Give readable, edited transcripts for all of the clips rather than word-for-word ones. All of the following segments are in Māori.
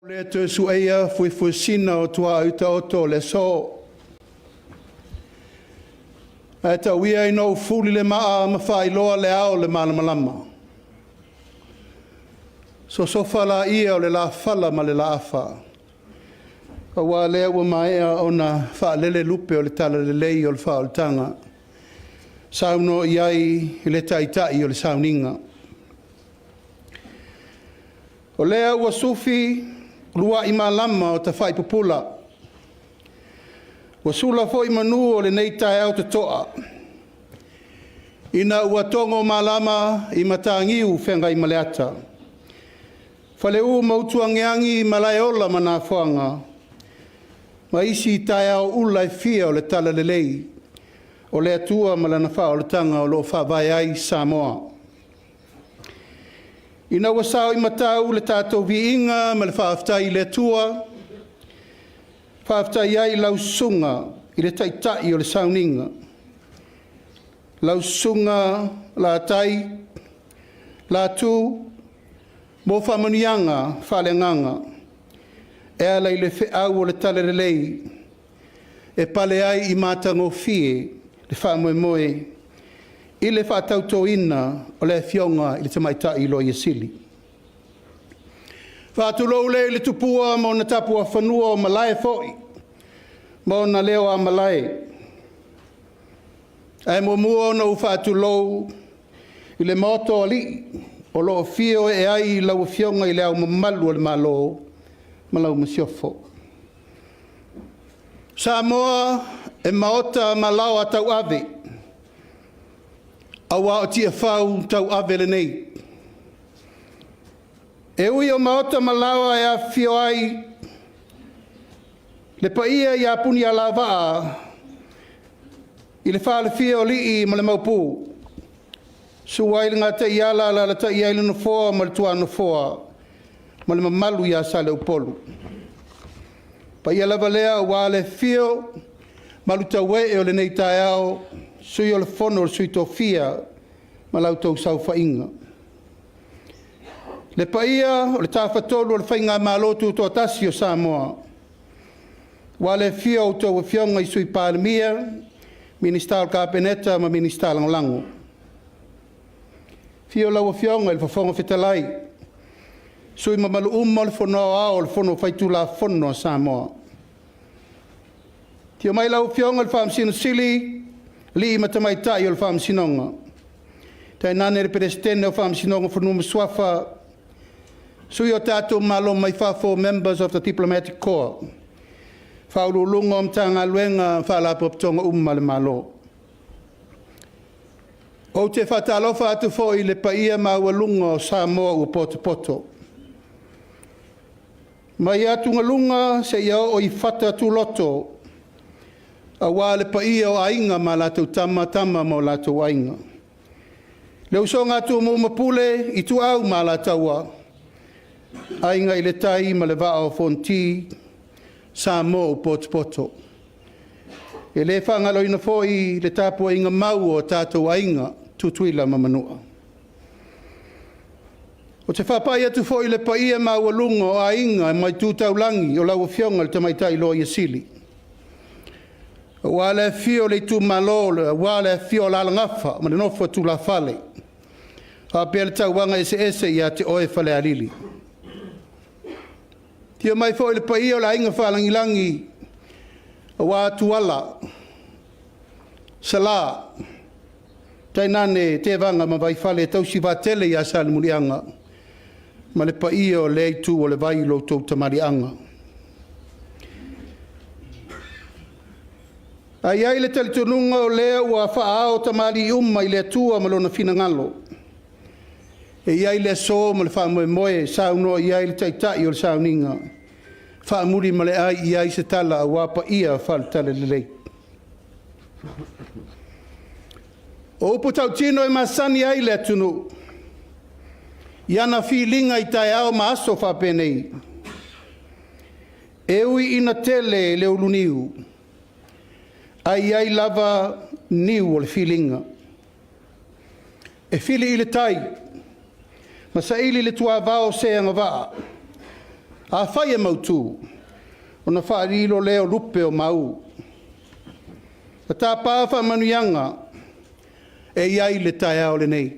Le te sueia fui sina o tua uta oto le so. E ta wia ino fuli le maa ma whai loa le ao le malamalama. So fala ia o le la fala ma le la afa. Ka wā lea ua maea o na wha lele lupe o le tala le lei o le wha o le tanga. Sauno iai i le taitai o le sauninga. O lea ua sufi lua i malama o ta whai pupula. Ua sula fo i manu o le nei tae au te toa. Ina ua tongo malama i matangiu whenga i maleata. Whale u mautua ngeangi i malaeola mana whanga. Ma isi tae au ulai fia o le tala le lei. O le atua malana wha o le tanga o lo wha vai ai Samoa. Ina ua sao i matau le tātou vi inga ma le whaaftai le atua. Whaaftai ai lausunga i le taitai o le sauninga. Lausunga la tai, la tu, mo faamanuianga whalenganga. E ala i le whiau o le tale le lei. E pale ai i mātango fie le whaamoemoe. I le whaatautoina o le fionga i le tamaitai i Loia Sili. Whaatulou le tupua mo na tapua whanua o malae foi. Mo na leo a malae. Ai mo mua na u whaatulou i le moto ali o loo fio e ai lau fionga i le au mamalu o le mālō ma lau masiofo. Samoa e maota ma lau a tau ave. Awa o tia whau tau ave le nei. E ui o maota ma laua e a fio ai le paia i a puni a la waa i le whaale fio li ma le maupu. Suwai le ngata i ala la ta i aile no foa ma le tua no foa ma le mamalu i a sale upolu. Paia lava lea o wale fio malu tau e o le nei tae au sui o le fono o le sui tofia ma lau tau sau whainga. Le paia o le tāwhatolu o le whainga mālō tu tō tasi o Samoa. Wa le fio o tau fionga i sui Palemia, ministal kapeneta ma ministal lango. Fio lau fionga i le whafonga whitalai. Sui mamalu umma le fono ao le fono whaitula fono o Samoa. Tio mai lau fionga le whaamsino sili, li matamaitai o le whaamsinonga. Tai nane le presidente o whaamsinonga whanuma swafa. Sui o tātou mālō mai whafo members of the diplomatic corps. Whaurulunga o mtanga luenga whalapo ptonga umma le mālō. O te whatalofa atu fo i le paia maualunga o Samoa u poto. Mai atu ngalunga se ia o I whata tu loto. A wā le paia o ainga ma lātou tama mo lātou ainga. Leu so ngātou mo mapule I tu au ma lātaua. Ainga I le tai ma le vaa o fonti Samoa u poto. E le whangalo ina foi le tāpua inga mau o tātou ainga tutuila mamanua. O te whapai atu foi le paia maualunga o ainga e mai tūtaulangi o lau fionga le tamaitai Loia Sili. Wale fio le tu mālō, wale fio la langafa, ma le nofo tu la fale. Ha pia le tauanga ese ia te oe fale alili. Tio mai fo le paia o la inga whalangilangi, wa tuala, sala, tainane te vanga ma vai fale tausi vatele ia sali mulianga, ma le paia o le tu o le vai lo tau tamarianga. Ai ai le talitonunga o lea ua whaao tamari umma I le atua malona fina ngalo. E iai le so ma le whaamoemoe sauno iai le taitai o le sauninga. Whaamuri ma le ai iai se tala a wapa ia whale tala le lei. O upo tau tino masani ai le atunu. Iana whilinga I tai ao ma aso whapenei. E ui ina tele le uluniu. Ai lava niu o le whilinga. E whili I le tai. Ma sa ili le tua vao se anga waa. A whai e mautu, o na whaarilo leo lupe o mau. A tā pā faamanuianga, e iai le tae ao le nei.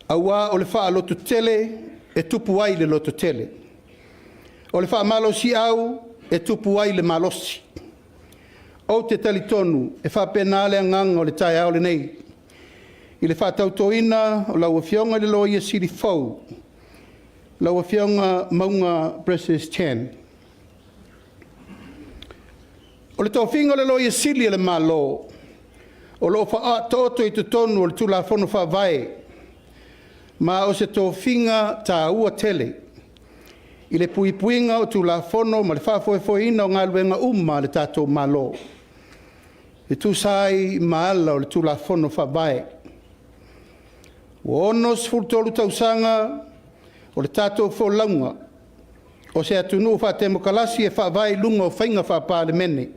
Aua o le wha loto tele, e tupu ai le loto tele. O le wha mālō au, e tupu ai le mālosi. O te talitonu, e wha pena le anganga o le tae ao le nei. I le wha tautoina o lau afioga le Loia Sili fau. Lau afioga maunga Preces 10. O le tauwhinga le Loia Sili le mālō. O lo wha toto i te tonu o le tulafono wha vai. Ma o se tauwhinga tā ua tele. I le puipuinga o tulafono ma le whafoefoina o ngā luenga uma le tātou mālō. E tūsai maala o le tulafono wha vai. O onos fultolu tausanga o le tātou wholaunga. O se atunu wha temokalasi e wha vai lunga o whainga wha pāle mene.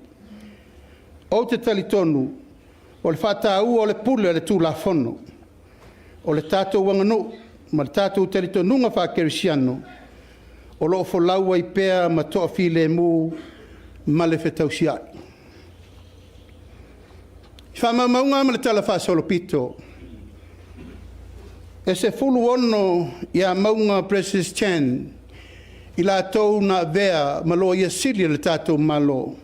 O te talitonu, o le whātāua o le pule le tūlafono, o le tātou wanganu, ma le tātou talitonunga whakerisiano, o loo wholaua i pēa ma toa while mū ma le whetausiai. I whamamaunga ma le tala whasolopito, e se fulu ono i a maunga Preces 10, i la tau na vea ma Loia Sili le tātou mālō.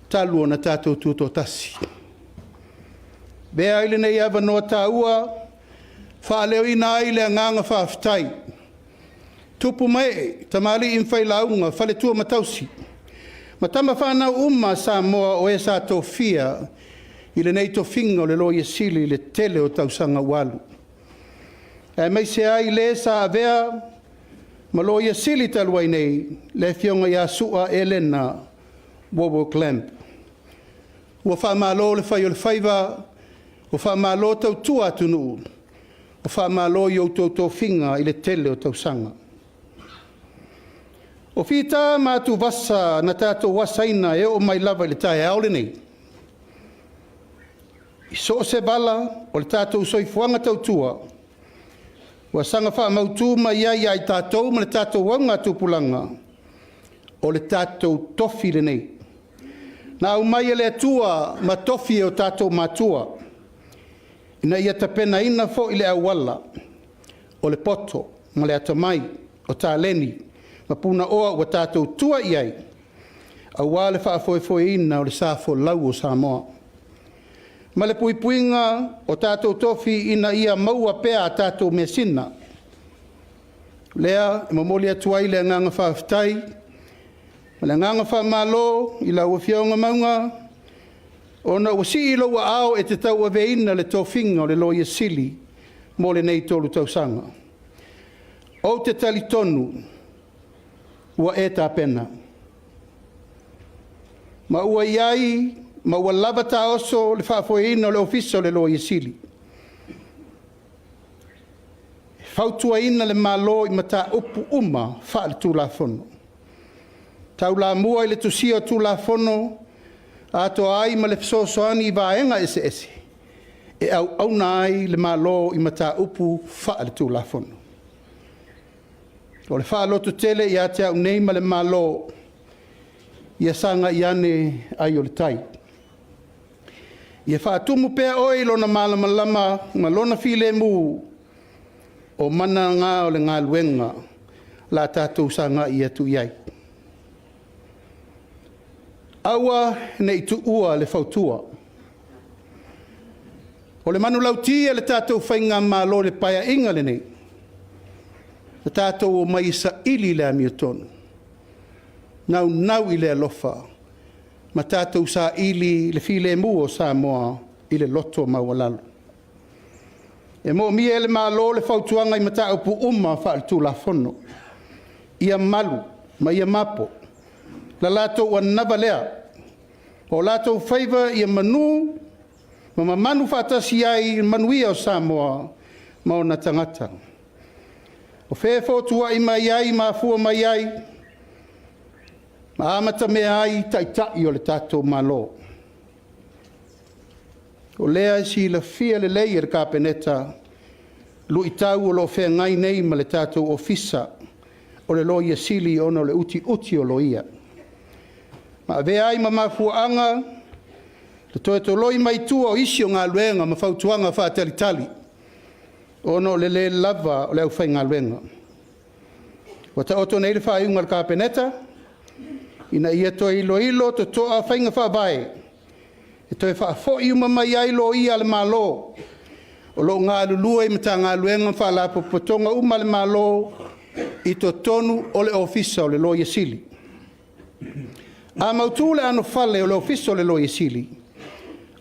Talu na tātou tūto tasi. Bea ile nei awa noa tāua, whaaleo ina aile a nganga whaaftai. Tupu mai, tamali in whai launga, whale tua matausi. Ma tama whanau uma sa moa o e sa tō fia, ile nei tō whinga o le Loia Sili le tele o tausanga walu. E mai se ai le sa avea, ma Loia Sili taluai nei, le fionga ia sua Elena, Wobo Clamp. Ua whaamālō le whai o le whaiva, o whaamālō tau tua atunu, o whaamālō i o tō whinga i le tele o tausanga. O whita mātu wasa na tātou wasaina e o mai lava i le tae aole nei. I so se bala o le tātou soifuanga tau tua, ua sanga whaamautu mai ai ai tātou ma le tātou wanga tupulanga, o le tātou tofi le nei. Nā umai le atua ma tofi o tātou mātua. Ina ia tapena ina fo i le awala. O le poto, ma le atamai, o tā leni, ma puna oa ua tātou tua iai. Aua le whaafoefoe ina o le sāfo lau o Samoa. Ma le puipuinga o tātou tofi ina ia maua pea a tātou mesina. Lea, mamoli atuai le nganga whaaftai, ma le nganga whaamālō i lau afioga maunga, o na wasi i loa ao e te tau aveina le tōwhinga o le Loia Sili, mo le nei tolu tausanga. O te talitonu, ua e tā pena. Ma ua iai, ma ua lava tā oso le whaafoeina o le ofisa o le Loia Sili. Whautua ina le mālō i mata upu uma wha le tūlafono. Tau la mua i le tusia tu la fono, a to ai ma le fesoasoani i vaenga ese ese. E au na ai le mālō i mata upu wha le tu la fono. O le wha loto tele i a te au nei ma le mālō, i a sanga i ane ai o le tai. I a wha tumu pea oi lona malamalama, ma lona file mu, o mana ngā o le ngā luenga, la tātou sanga i atu iai. Aua nei tu ua le fautua. O le manu lautia le tātou whainga mālō le paia inga le nei. Le tātou o mai sa ili le amiotonu. Nau i le alofa. Ma tātou sa ili le file mu o Samoa i le loto maualalu. E mo mia le mālō le fautuanga i mata upu uma wha le tūlafono. Ia malu, ma ia mapo. La lato ua nava lea. O lato whaiva ia manu, ma manu whaatasi ai manuia o Samoa, ma o na tangata. O whewhotua i mai ai, ma fua mai ai, ma amata mea ai taitai o le tātou mālō. O lea si la fia le lei er kāpeneta, lu i tau o lo whea ngai nei ma le tātou ofisa, o le Loia Sili ono le uti o loia. Ma ve ai ma mafuanga, le toe to loi mai tua o isi o ngā luenga ma fautuanga wha tali. Ono le lava o le au whai ngā luenga. Wa ta oto nei le wha iunga le kāpeneta, ina ia toi ilo to toa whainga wha vai. E toi wha fo iuma mai ai lo ia le mālō. O lo ngā lulua i mata ngā luenga wha la popotonga uma le mālō i to tonu o le ofisa o le Loia Sili. A mautu le ano fale o le ofisa o le Loia Sili.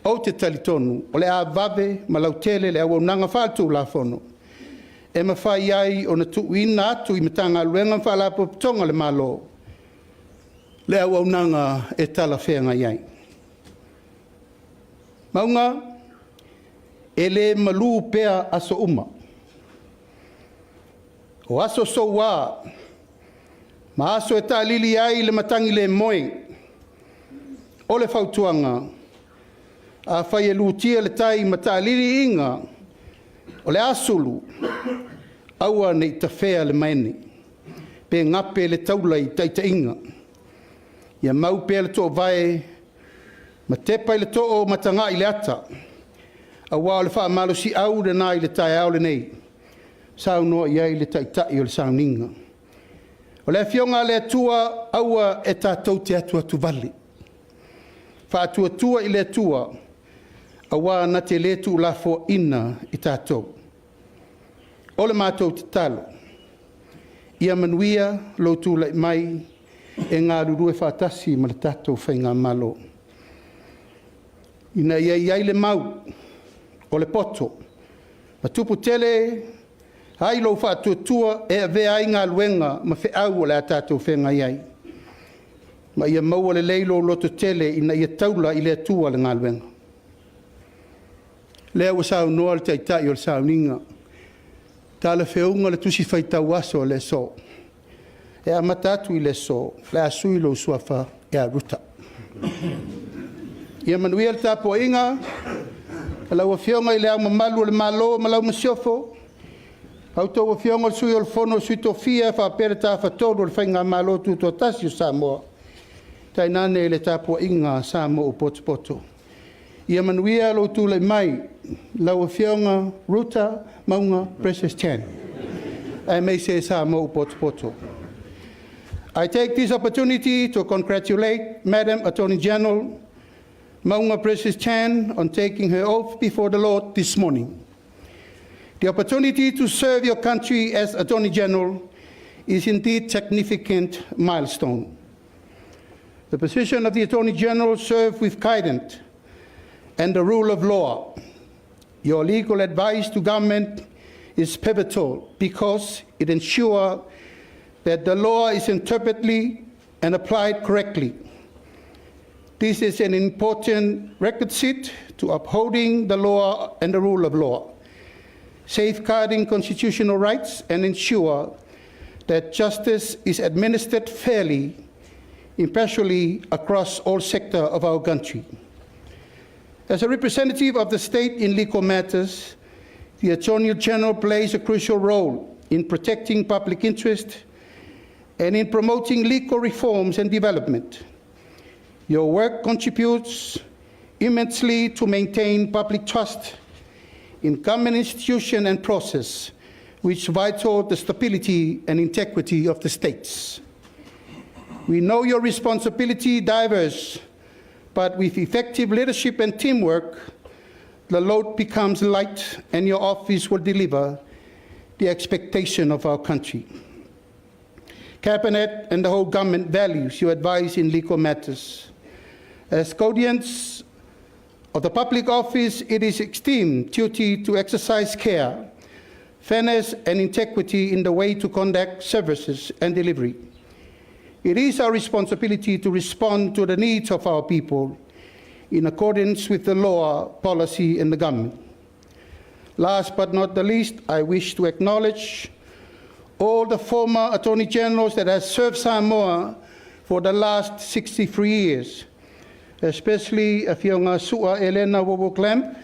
O te tali tonu, o le a vave, ma lautele le awa unanga whātu la fono. E ma whai ai o na tuuina atu i mata ngā luenga wha la popotonga le mālō. Le awa unanga e tala whenga iai. Maunga, e le malu pea aso uma. O aso so wā, ma aso e tā lili ai le matangi le moe. O le whautuanga, a whai e lutia le tai ma tā lili inga, o le asulu, aua nei ta whea le maene, pe ngape le taulai taita inga. Ia mau pea le tō vai, ma tepa i le tō o matanga i le ata, a wā le wha malo si au le nai le tai au le nei, saunoaga iai le taitai o le sauninga. O le fionga le atua aua e tātou te atu vale. Wha atua i le atua, a wā na te letu la fo ina i tātou. O le mātou te talo, ia manuia lo tu lai mai e ngā rurue whātasi ma le tātou whainga mālō. Ina iai le mau, o le poto, ma tupu tele, hai lo whātua e a vea ai ngā luenga ma whe au o le a tātou whenga iai. Ma ia maua le leilo loto tele ina ia taula i le atua le ngā luenga. Lea ua sau noa le taitai o le sauninga. Tā le whiunga le tusi whaitau aso le so. E a matatu i le so, le a sui lo suafa e a ruta. Ia manuia le tāpua inga, ka lau a whiunga i le au mamalu le mālō, ma lau masiofo. Au tau a whiunga sui o le whono sui to fia, wha pere tā whatoro le whainga mālō tūtua tasi o Samoa. Tai nane le tāpua inga Samoa o poto. Ia manuia lo tūlei mai, lau a whiunga ruta maunga precious chan. I may say Samoa o poto. I take this opportunity to congratulate Madam Attorney General Maunga Precious Chan on taking her oath before the Lord this morning. The opportunity to serve your country as Attorney General is indeed a significant milestone. The position of the Attorney General serves with guidance and the rule of law. Your legal advice to government is pivotal because it ensures that the law is interpreted and applied correctly. This is an important requisite to upholding the law and the rule of law, safeguarding constitutional rights and ensure that justice is administered fairly, impartially across all sectors of our country. As a representative of the state in legal matters, the Attorney General plays a crucial role in protecting public interest and in promoting legal reforms and development. Your work contributes immensely to maintain public trust in government institution and process, which is vital to the stability and integrity of the states. We know your responsibility diverse, but with effective leadership and teamwork, the load becomes light and your office will deliver the expectation of our country. Cabinet and the whole government values your advice in legal matters. As custodians of the public office, it is esteemed duty to exercise care, fairness and integrity in the way to conduct services and delivery. It is our responsibility to respond to the needs of our people in accordance with the law, policy and the government. Last but not the least, I wish to acknowledge all the former Attorney Generals that have served Samoa for the last 63 years, especially afioga Sua Elena Woboklamp,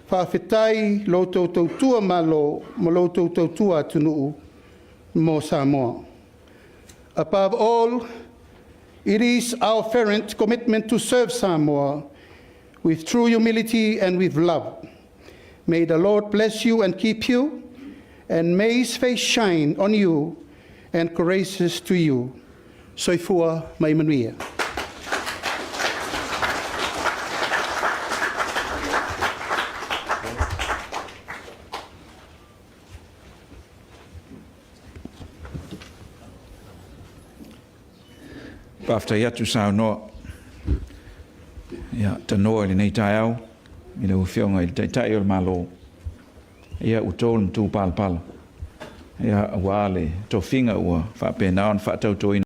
whawhetai lo tautua mālō, ma lo tautua tunuu mo Samoa. Above all, it is our fervent commitment to serve Samoa with true humility and with love. May the Lord bless you and keep you, and may his face shine on you and gracious to you. Soifua faamanuia. Paftai atu saunoa ia tanoa i nei tai au i le uwhionga i le taitai o le mālō ia utol tu palpala ia ua le tofinga ua whapenao whaatautoina